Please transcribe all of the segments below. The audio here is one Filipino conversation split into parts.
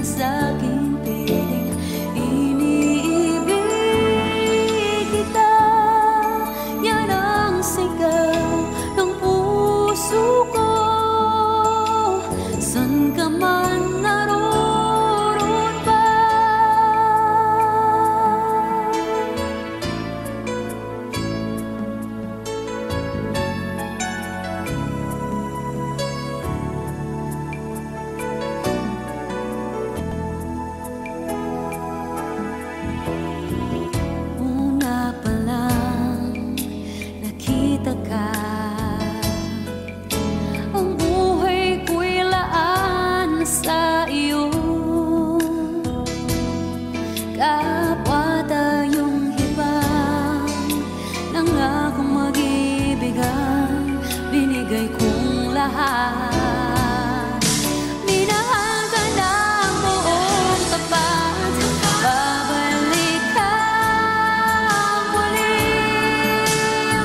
sa aking piling. Iniibig kita, yan ang sigaw ng puso ko. San ka man naroon ba? Una pa lang nakita ka, ang buhay ko'y laan sa iyo. Kapwa tayong hibang, nangakong mag-ibigan, binigay kong lahat. Minahal ka ng buong tapat, babalik ka muli.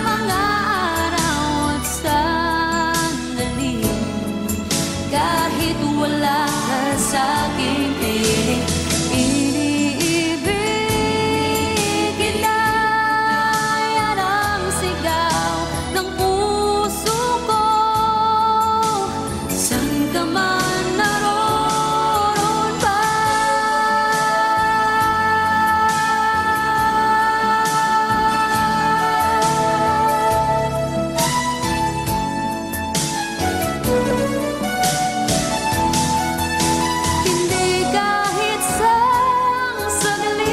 Mga araw at sandali, kahit wala ka sa aking piling. Iniibig kita, yan ang sigaw ng puso ko. San ka man naroon ba? Hindi kahit sang saglit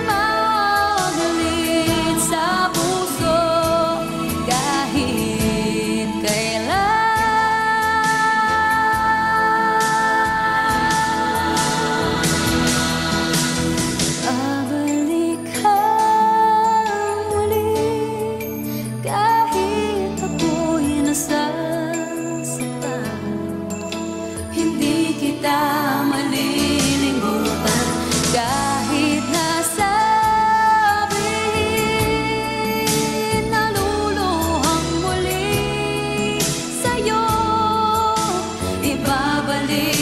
magalit sa puso, kahit kailan. Babalik ka muli, kahit ako'y nasasaktan. Hindi kita malilimutan, kahit nasabihin naluluhang muli sa'yo. Ibabalik